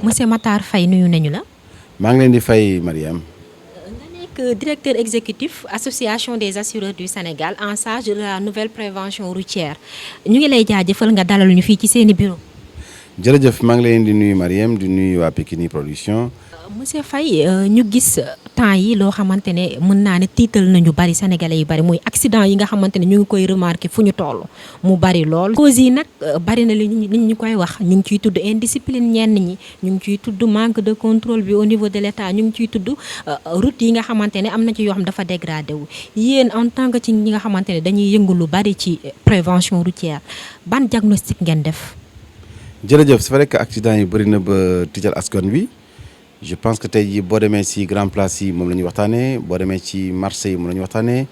monsieur Matar Faye nuyu nañu la. maa ngi leen di fay Mariam. nga nekk directeur exécutif association des assureurs du Sénégal en charge de la nouvelle prévention routière ñu ngi lay jaajëfal nga dalal ñu fii ci seeni bureau. jërëjëf maa ngi leen di nuyu Mariam di nuyu waa Pikini Production. monsieur Faye ñu gis temps yi loo xamante ne mën naa ne tiital nañu bari sénégalais yu bari muy accident yi nga xamante ne ñu ngi koy remarqué fu ñu toll mu bari lool. causes yi nag bari na li ñu koy wax ñu ngi ciy tudd indiscipline ñenn ñi ñu ngi ciy tudd manque de contrôle bi au niveau de l'État ñu ngi ciy tudd route yi nga xamante ne am na ci yoo xam dafa dégradé wu yéen en tant que ci ñi nga xamante ne dañuy yëngu lu bari ci prévention routière ban diagnostic ngeen def. jërëjëf c'est vrai que accident yi bëri na ba tiital askan wi. je pense que tey jii boo demee ci grand place yi moom la ñuy waxtaanee boo demee ci marché yi moom la ñuy waxtaanee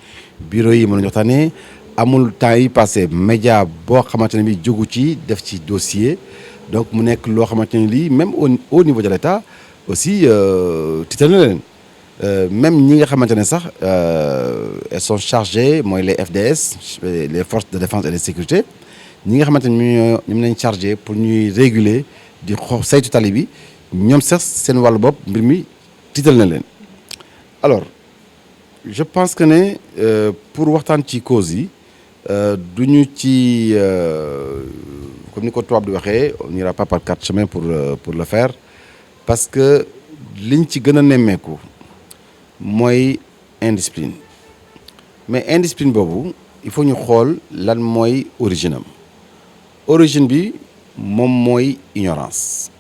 bureau yi moom la ñuy waxtaanee amul temps yi passé média boo xamante ne bi jógu ci def ci dossier donc mu nekk loo xamante ne lii même au niveau de l'État aussi tiital na leen même ñi nga xamante ne sax elles sont chargées mooy les FDS les forces de défense et de sécurité ñi nga xamante ne ñoom lañ chargé pour ñuy réguler di saytu tali bi ñoom sax seen wàllu bopp mbir mi tiital na leen alors je pense que ne pour waxtaan ci cause yi du ñu ci comme ni ko tubaab di waxee on n'ira pas par quatre chemins pour le faire parce que liñ ci gën a nemmeeku mooy indiscipline mais indiscipline boobu il faut ñu xool lan mooy origine bi moom mooy ignorance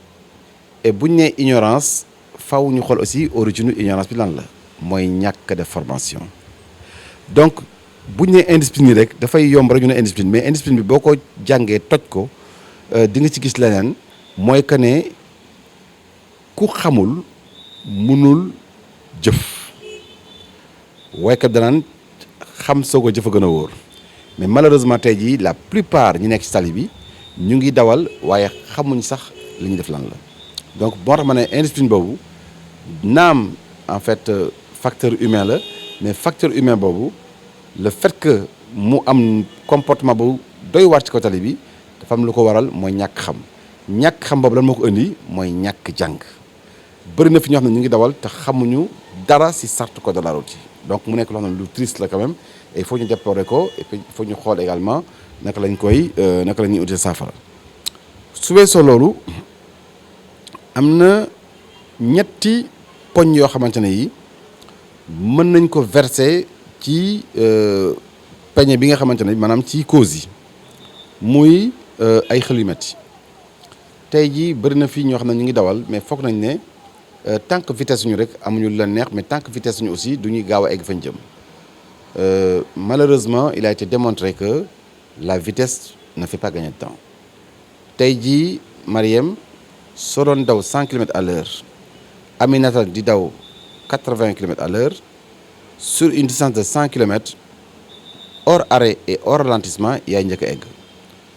et bu ñu nee ignorance faw ñu xool aussi origine ignorance bi lan la mooy ñàkk de formation donc bu ñu nee indiscipline rek dafay yomb rek ñu ne indiscipline mais indiscipline bi boo ko jàngee toj ko di nga ci gis leneen mooy que ne ku xamul mënul jëf waykat danaan xam soo ko jëf a gën a wóor mais malheureusement tey jii la plupart ñi nekk ci tali bi ñu ngi dawal waaye xamuñ sax li ñuy def lan la. donc moo tax ma ne indiscipline boobu naam en fait facteur humain la mais facteur humain boobu le fait que mu am comportement bu doy waar ci kaw tali bi dafa am lu ko waral mooy ñàkk xam boobu lan moo ko indi mooy ñàkk jàng bëri na fi ñoo xam ne ñu ngi dawal te xamuñu dara ci charte code de la route yi donc mu nekk loo xam ne lu triste la quand même et il faut ñu déplorer ko et puis il faut ñu xool également naka la ñuy utile saafara su weesoo loolu am na ñetti poñ yoo xamante ne yi mën nañ ko verser ci peñe bi nga xamante ne maanaam ci cause yi muy ay xel yu metti tey jii bëri na fii ñoo xam ne ñu ngi dawal mais foog nañ ne tant que vitesse suñu rek amuñu lu leen neex mais tant que vitesse suñu aussi du ñuy gaaw a egg fañ jëm malheureusement il a été démontré que la vitesse ne fait pas gagner de temps tey jii Mariam soo doon daw 100 km à l'heure Aminata di daw 80 km à l'heure sur une distance de 100 km hors arrêt et hors ralentissement yaay njëkk a egg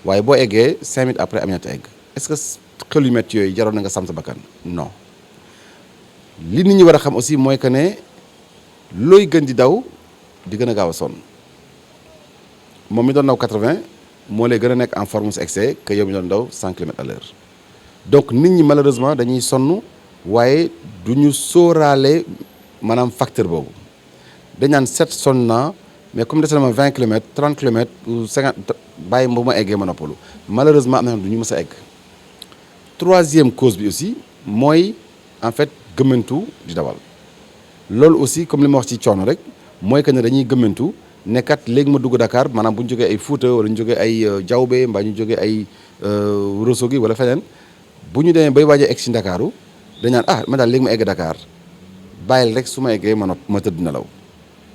waaye boo eggee 5 minutes après Aminata egg est-ce que xel yu métti yooyu jaroon na nga sam sa bakkan non li nit ñi war a xam aussi mooy que ne looy gën di daw di gën a gaaw a sonn moom mi doon daw 80 moo lay gën a nekk en forme su excès que yow mi doon daw 100 km à l'heure donc nit ñi malheureusement dañuy sonn waaye du ñu sóoraale maanaam facteur boobu dañ naan set sonn naa mais comme des na ma 20 kilomètres 30 kilomètres ou 50 bàyyi ba ma eggee ma noppalu malheureusement am na du ñu mës a egg. troisième cause bi aussi mooy en fait gëmmantu di dawal loolu aussi comme li ma wax ci coono rek mooy que ne dañuy gëmmantu nekkat léegi ma dugg Dakar maanaam bu ñu jógee ay Fouta wala ñu jógee ay Diaobé mbaa ñu jógee ay Ourossogui wala feneen bu ñu demee bay waaj a egg si Ndakaaru dañ naan ma daal léegi ma egg Dakar bàyyil rek su ma eggee ma tëdd nelaw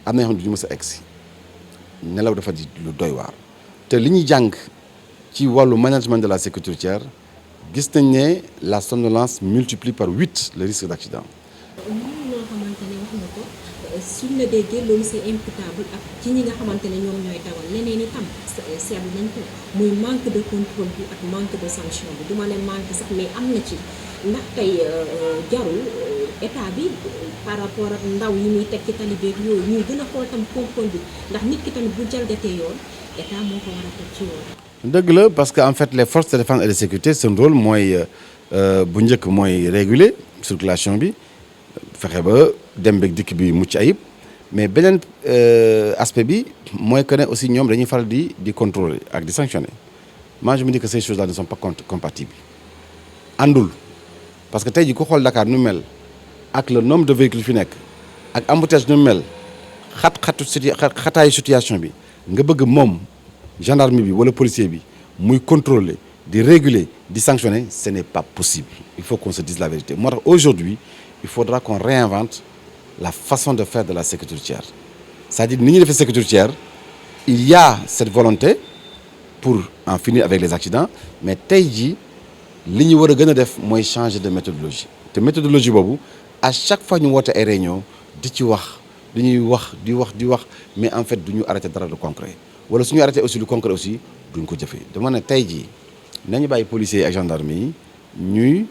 am na yoo xam ne du ñu mës a egg si nelaw dafa di lu doy waar te li ñuy jàng ci wàllu management de la sécurité routière gis nañ ne la somnolence multiplie par 8 le risque d'accident. ñun ñoo xamante ne wax nga ko suñ la déggee loolu c'est imputable ak ci ñi nga xamante ne ñoom ñooy dawal leneen itam seetlu nañ ko muy manque de contrôle bi ak manque de sanction bi du ma ne manque sax mais am na ci ndax tey jarul état bi par rapport ak ndaw yi muy teg ci tali beeg yooyu ñuy gën a xool tam contrôle bi ndax nit ki tamit bu jalgatee yoon état moo ko war a teg ci yoon. dëgg la parce que en fait les forces de défense et de sécurité seen rôle mooy bu njëkk mooy réguler circulation bi fexe ba dem beeg dikk bi mucc ayib mais beneen aspect bi mooy que ne aussi ñoom dañuy faral di contrôler ak di sanctionner. Moi je me dis que ces choses-là ne sont pas compatibles àndul parce que tey jii ku xool Dakar nu mel ak le nombre de véhicules fi nekk ak embouteillage nu mel xataayu situation bi nga bëgg moom. Gendarme bi wala policier bi muy contrôler di réguler di sanctionner ce n'est pas possible il faut qu'on se dise la vérité moo tax aujourd'hui il faudra qu'on réinvente la façon de faire de la sécurité routière c'est-à-dire ni ñuy defee sécurité routière il y a cette volonté pour en finir avec les accidents mais tey jii li ñu war a gën a def mooy changer de méthodologie te méthodologie boobu à chaque fois ñu woote ay réunion di ci wax dañuy wax di wax mais en fait du ñu arrêter dara de concret wala suñu arrêté aussi lu concret aussi duñ ko jëfee dama ne tey jii nañu bàyyi policiers yi ak gendarmes yi ñuy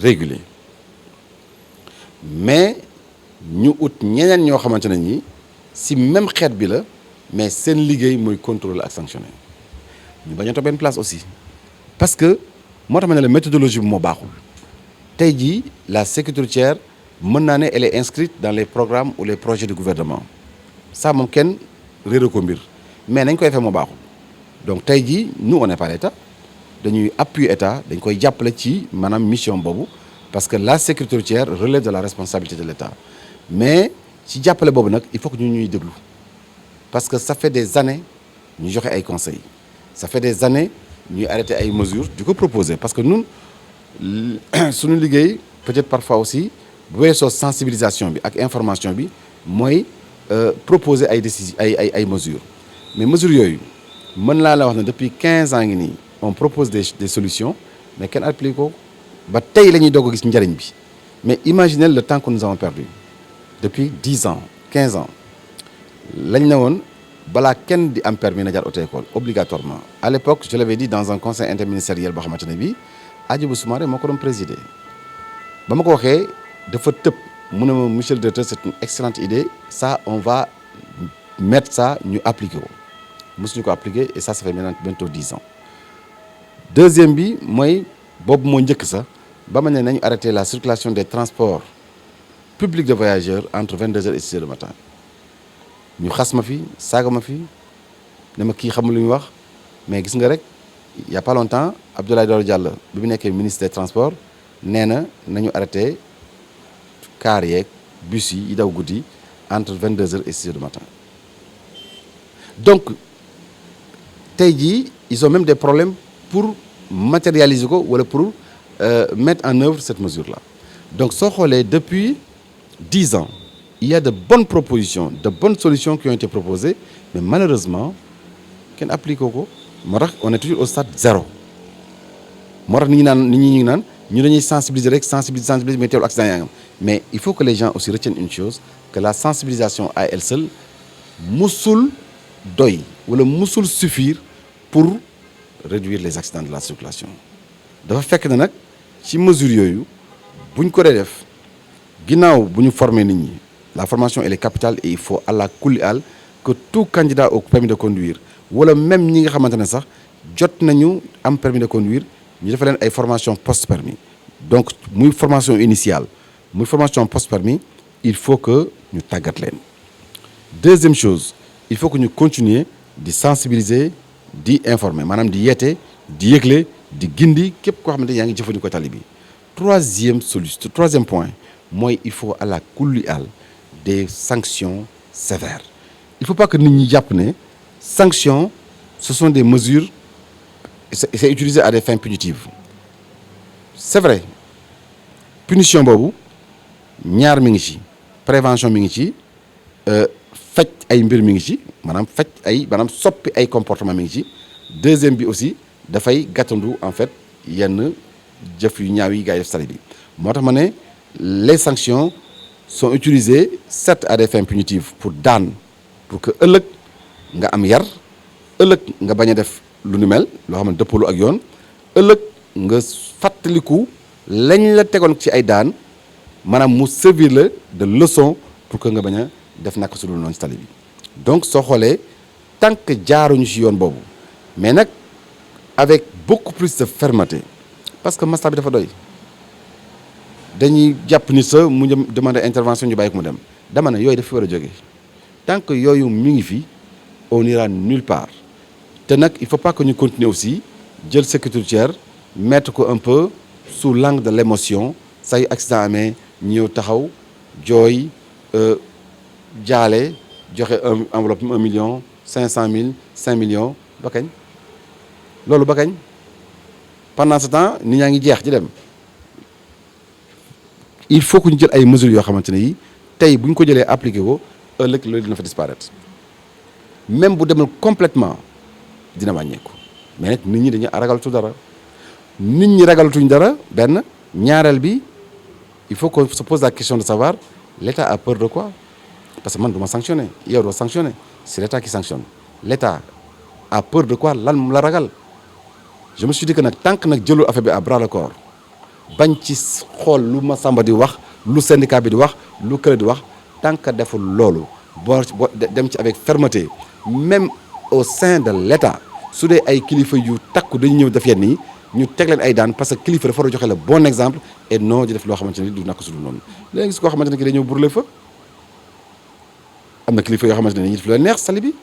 réguler mais ñu ut ñeneen ñoo xamante ne ñi si même xeet bi la mais seen liggéey mooy contrôler ak sanctionner ñu bañ a toog benn place aussi parce que moo tax ma ne la méthodologie bi moo baaxul tey jii la sécurité routière mën naa ne elle est inscrite dans les programmes ou les projets du gouvernement ça moom kenn réeré ko mbir mais nañ koy defee moo baaxul donc tey jii nous on n'est pas l'État dañuy appuyer État dañ koy jàppale ci maanaam mission boobu parce que la sécurité routière relève de la responsabilité de l'État mais ci jàppale boobu nag il faut que ñu ñuy déglu parce que ça fait des années ñu joxe ay conseils ça fait des années ñuy arrêter ay mesures di ko proposer parce que ñun suñu liggéey peut-être parfois aussi bu weesoo sensibilisation bi ak information bi mooy proposer ay décisions ay mesures mais mesures yooyu mën naa la wax ne depuis 15 ans ngi nii on propose des solutions mais kenn applique ko ba tey la ñuy doog a gis njëriñ bi mais imaginez le temps que nous avons perdu depuis 10 ans 15 ans lañ ne woon balaa kenn di am permis na jaar auto-école obligatoirement à l'époque je l'avais dit dans un conseil interministériel boo xamante ne bii Hadjibou Soumaré moo ko doon présider ba ma ko waxee dafa tëb mu ne ma monsieur le directeur c'est une excellente idée ça on va mettre ça ñu appliquer ko mosuñu ko appliquer et ça fait maintenant bientôt 10 ans deuxième bi mooy boobu moo njëkk sax ba ma ne nañu arrêter la circulation des transports publics de voyageurs entre 22h et 6h du matin ñu xas ma fi saaga ma fi ne ma kii xamul lu ñu wax mais gis nga rek il y a pas longtemps Abdoulaye Daouda Diallo bi mu nekkee ministre des transports nee na nañu arrêté car yeeg bus yi daw guddi entre 22h et 6h du matin donc tey jii ils ont même des problèmes pour matérialiser ko wala pour mettre en œuvre cette mesure là donc soo xoolee depuis 10 ans il y a de bonnes propositions de bonnes solutions qui ont été proposées mais malheureusement kenn appliqué ko moo tax on est toujours au stade 0 moo tax nit ñi ngi naan ñu dañuy sensibiliser rek sensibiliser mais teewul accident yaa ngi am mais il faut que les gens aussi retiennent une chose que la sensibilisation à elle seule musul doy wala musul suffire pour réduire les accidents de la circulation dafa fekk na nag ci mesure yooyu buñ ko dee def ginnaaw bu ñu former nit ñi la formation elle est capitale et il faut à la kulli al que tout candidat au permis de conduire wala même ñi nga xamante ne sax jot nañu am permis de conduire ñu defal leen ay formation post permis donc muy formation initiale muy formation post permis il faut que ñu tàggat leen deuxième chose il faut que ñu continuer di sensibiliser di informer maanaam di yeete di yëgle di gindi képp koo xamante yaa ngi jëfandikoo tali bi troisième point mooy il faut à la kulli al des sanctions sévères il faut pas que nit ñi jàpp ne sanctions ce sont des mesures c'est utilisé à des fins punitives c'est vrai punition boobu ñaar mi ngi ci prévention mi ngi ci faj ay mbir mi ngi ci maanaam soppi ay comportement mi ngi ci deuxième bi aussi dafay gàttandu en fait yenn jëf yu ñaaw yi gars yi def sali bi moo tax ma ne les sanctions sont utilisées certes à des fins punitives pour daan pour que ëllëg nga am yar ëllëg nga bañ a def lu ni mel loo xam ne dëppalu ak yoon ëllëg nga fàttaliku lañ la tegoon ci ay daan maanaam mu servir la de leçon pour que nga bañ a def naka su dul noonu ci tali bi donc soo xoolee tant que jaaruñu ci yoon boobu mais nag avec beaucoup plus de fermeté parce que masla bi dafa doy dañuy jàpp ni sa mu demander intervention ñu bàyyi ko mu dem dama ne yooyu dafa war a jóge tant que yooyu mi ngi fi on ira nulle part te nag il faut pas que ñu continuer aussi jël sécurité routière mettre ko un peu sous l'angle de l'émotion say accident amee ñëw taxaw jooy jaale joxe enveloppe 1 million 500 000 5 millions ba kañ loolu ba kañ pendant ce temps nit ñaa ngi jeex ci dem il faut que ñu jël ay mesures yoo xamante ne yi tey bu ñu ko jëlee appliqué ko ëllëg loolu dina fa disparaître même bu demul complètement dina wàññeeku mais nag nit ñi dañuy ragalatu dara nit ñi ragalatuñ dara benn ñaareel bi il faut qu'on se pose la question de savoir l'État a peur de quoi parce que man du ma sanctionner yow doo sanctionner c'est l'État qui sanctionne l'État a peur de quoi lan la ragal je me suis dit que nag tant que nag jëlul affaire bi à bras le corps bañ ci xool lu ma samba di wax lu syndicat bi di wax lu kële di wax tant que deful loolu boo dem ci avec fermeté même au sein de l'État su dee ay kilifa yu takku dañu ñëw def yenn nii ñu teg leen ay daan parce que kilifa dafa war a joxe le bon exemple et non di def loo xamante ni du naka su dul noonu léegi gis koo xamante ne ki day ñëw brûler fa am na kilifa yoo xamante ne dañuy def lu leen neex sali bi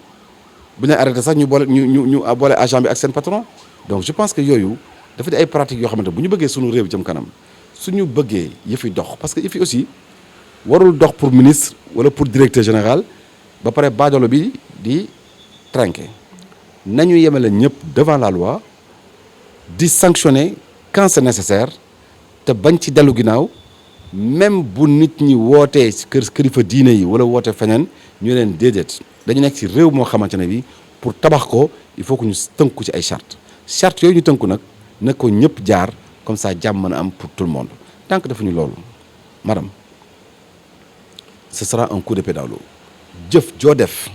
bu ñu arrêté sax ñu boole agent bi ak seen patron donc je pense que yooyu dafa di ay pratiques yoo xamante bu ñu bëggee suñu réew jëm kanam suñu bëggee yëfi dox parce que yëfi aussi warul dox pour ministre wala pour directeur général ba pare baadoolo bi di trinquer nañu yemale ñëpp devant la loi di sanctionner quand c'est nécessaire te bañ ci dellu ginnaaw même bu nit ñi wootee kilifa diine yi wala wootee feneen ñu leen déedéet dañu nekk ci réew moo xamante ne bi pour tabax ko il faut que ñu tënku ci ay charte yooyu ñu tënku nag na ko ñëpp jaar comme ça jàmm mën a am pour tout le monde tant que defuñu loolu madame ce sera un coup d'épée dans l'eau jëf joo def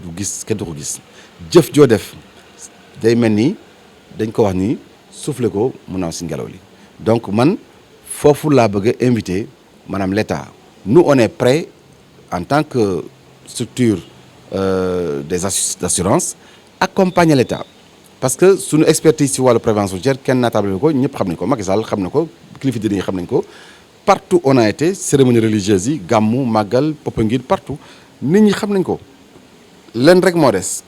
du gis kenn du ko gis jëf joo def day mel ni dañ ko wax ni soufflé ko mu naaw si ngelaw li donc man foofu laa bëgg a invité maanaam l'État nous on est prêt en tant que structure des assurances accompagner l'État parce que suñu expertise ci wàllu prévention routière kenn naatable ko ñëpp xam nañ ko Macky Sall xam na ko kilifa diine yi xam nañ ko partout on a été cérémonie religieuse yi gàmmu màggal Popenguine partout nit ñi xam nañ ko leen rek moo des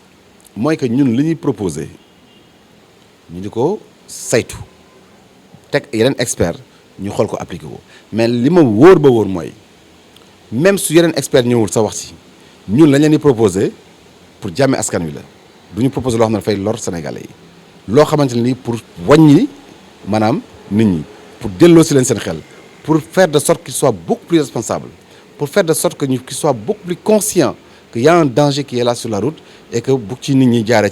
mooy que ñun li ñuy proposé ñu di ko saytu teg yeneen expert ñu xool ko appliqué ko mais li ma wóor ba wóor mooy même su yeneen expert ñëwul sa wax ci ñun lañ leen di proposé pour jàmme askan wi la du ñu proposé loo xam ne dafay lor Sénégalais yi loo xamante ne nii pour wàññi maanaam nit ñi pour delloo si leen seen xel pour faire de sorte qu'ils soient beaucoup plus responsables pour faire de sorte que qu'ils soient beaucoup plus conscients qu'il y a un danger qui est là sur la route et que bu ci nit ñi jaaree